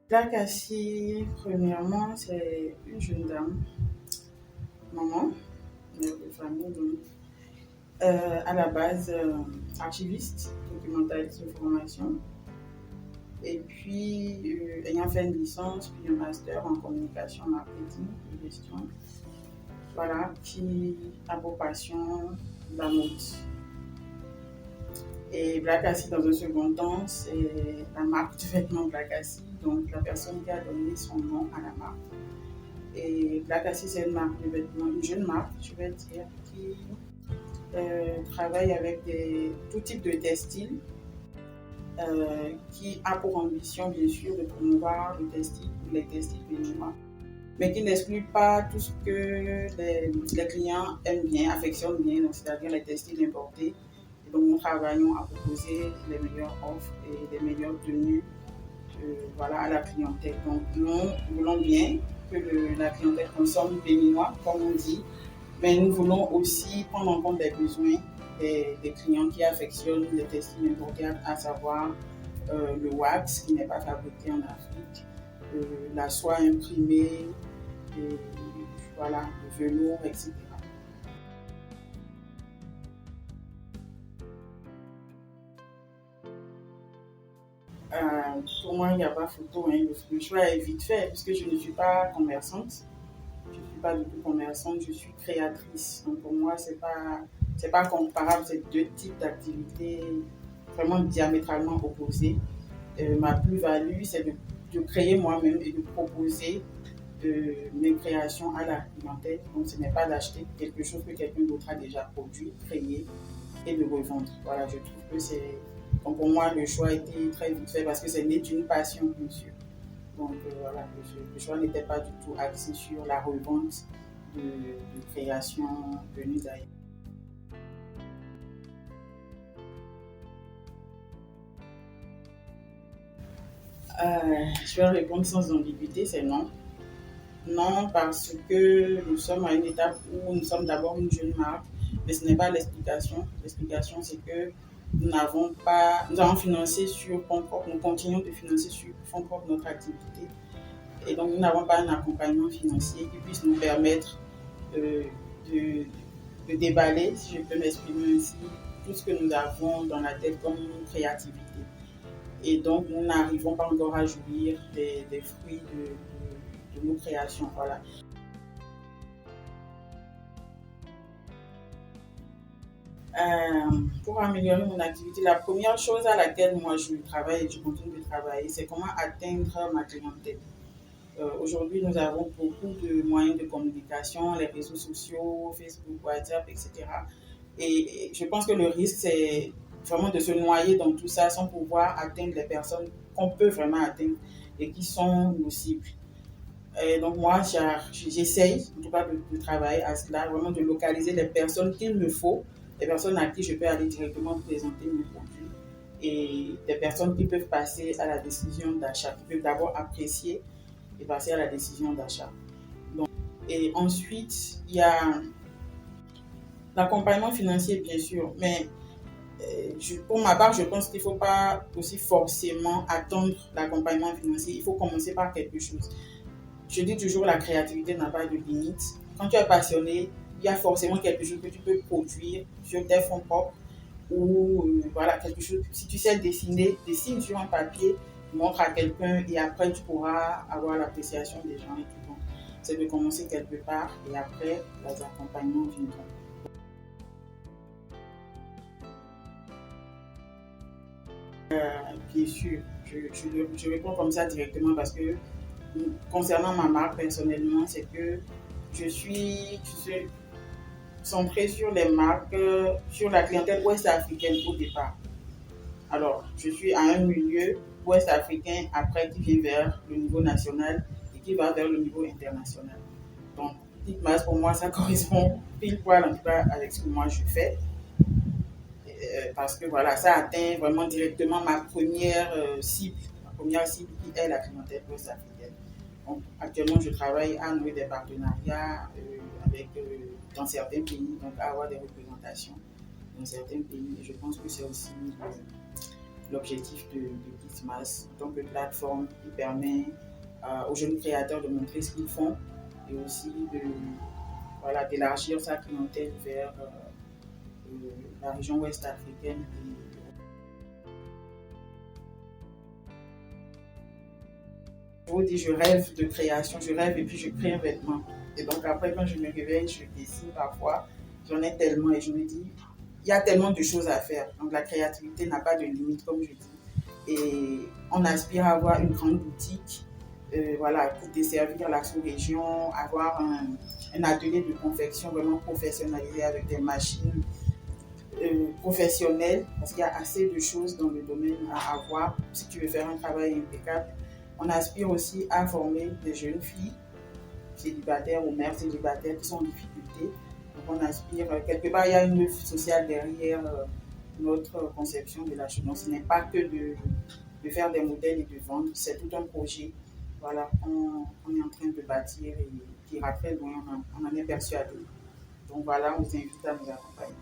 La Cassie, premièrement, c'est une jeune dame, maman, mère de famille, donc, à la base archiviste, documentaliste de formation, et puis ayant fait une licence, puis un master en communication, marketing et gestion, voilà, qui a pour passion la mode. Et Black Cassie, dans un second temps, c'est la marque du vêtement Black Cassie, donc la personne qui a donné son nom à la marque. Et Black Cassie, c'est une marque de vêtements, une jeune marque, je vais dire, qui travaille avec tout type de textiles, qui a pour ambition, bien sûr, de promouvoir le textile ou les textiles béninois, mais qui n'exclut pas tout ce que les clients aiment bien, affectionnent bien, c'est-à-dire les textiles importés. Et donc, nous travaillons à proposer les meilleures offres et les meilleures tenues voilà, à la clientèle. Donc, nous voulons bien que la clientèle consomme béninois, comme on dit, mais nous voulons aussi prendre en compte les besoins des clients qui affectionnent les textiles importés, à savoir le wax qui n'est pas fabriqué en Afrique, la soie imprimée, voilà, le velours, etc. Pour moi, il n'y a pas photo. Hein. Le choix est vite fait puisque je ne suis pas commerçante. Je ne suis pas du tout commerçante, je suis créatrice. Donc pour moi, c'est pas comparable, c'est deux types d'activités vraiment diamétralement opposés. Ma plus-value, c'est de créer moi-même et de proposer mes créations à la clientèle. Donc ce n'est pas d'acheter quelque chose que quelqu'un d'autre a déjà produit, créé et de revendre. Voilà, je trouve que c'est. Donc pour moi, le choix a été très vite fait parce que c'est né d'une passion, bien sûr. Donc voilà, le choix n'était pas du tout axé sur la revente de création venue d'ailleurs. Je vais répondre sans ambiguïté, c'est non. Non, parce que nous sommes à une étape où nous sommes d'abord une jeune marque, mais ce n'est pas l'explication. L'explication, c'est que nous avons financé sur fonds propres, nous continuons de financer sur fonds propres notre activité. Et donc, nous n'avons pas un accompagnement financier qui puisse nous permettre euh, de, de déballer, si je peux m'exprimer ainsi, tout ce que nous avons dans la tête comme créativité. Et donc, nous n'arrivons pas encore à jouir des fruits de nos créations. Voilà. Pour améliorer mon activité, la première chose à laquelle moi je travaille et je continue de travailler, c'est comment atteindre ma clientèle. Aujourd'hui, nous avons beaucoup de moyens de communication, les réseaux sociaux, Facebook, WhatsApp, etc. Et je pense que le risque, c'est vraiment de se noyer dans tout ça sans pouvoir atteindre les personnes qu'on peut vraiment atteindre et qui sont nos cibles. Et donc moi, j'essaye en tout cas de travailler à cela, vraiment de localiser les personnes qu'il me faut, les personnes à qui je peux aller directement présenter mes produits et des personnes qui peuvent passer à la décision d'achat, qui peuvent d'abord apprécier et passer à la décision d'achat. Donc, et ensuite, il y a l'accompagnement financier, bien sûr, mais pour ma part, je pense qu'il ne faut pas aussi forcément attendre l'accompagnement financier. Il faut commencer par quelque chose. Je dis toujours, la créativité n'a pas de limite. Quand tu es passionné, il y a forcément quelque chose que tu peux produire sur tes fonds propres ou voilà, quelque chose. Si tu sais dessiner, dessine sur un papier, montre à quelqu'un et après tu pourras avoir l'appréciation des gens et tout. Donc, c'est de commencer quelque part et après, les accompagnements viendront. Bien sûr, je réponds comme ça directement parce que concernant ma marque personnellement, c'est que je suis centrée sur les marques, sur la clientèle ouest africaine au départ. Alors, je suis à un milieu ouest africain après qui vient vers le niveau national et qui va vers le niveau international. Donc, petite masse pour moi, ça correspond pile poil en tout cas avec ce que moi je fais. Parce que voilà, ça atteint vraiment directement ma première cible qui est la clientèle ouest africaine. Donc, actuellement, je travaille à nouer des partenariats dans certains pays, donc à avoir des représentations dans certains pays. Et je pense que c'est aussi l'objectif de Gizmas en tant que plateforme qui permet aux jeunes créateurs de montrer ce qu'ils font et aussi d'élargir sa clientèle vers la région ouest africaine. Je vous dis, je rêve de création, je rêve et puis je crée un vêtement. Et donc après, quand je me réveille, je dessine parfois, j'en ai tellement et je me dis, il y a tellement de choses à faire. Donc la créativité n'a pas de limite, comme je dis. Et on aspire à avoir une grande boutique, pour desservir la sous-région, avoir un atelier de confection vraiment professionnalisé avec des machines professionnelles, parce qu'il y a assez de choses dans le domaine à avoir si tu veux faire un travail impeccable. On aspire aussi à former des jeunes filles célibataires ou mères célibataires qui sont en difficulté. Donc on aspire, quelque part, il y a une œuvre sociale derrière notre conception de la chose. Donc ce n'est pas que de faire des modèles et de vendre, c'est tout un projet. Voilà, on est en train de bâtir et qui ira très loin, on en est persuadé. Donc voilà, on vous invite à nous accompagner.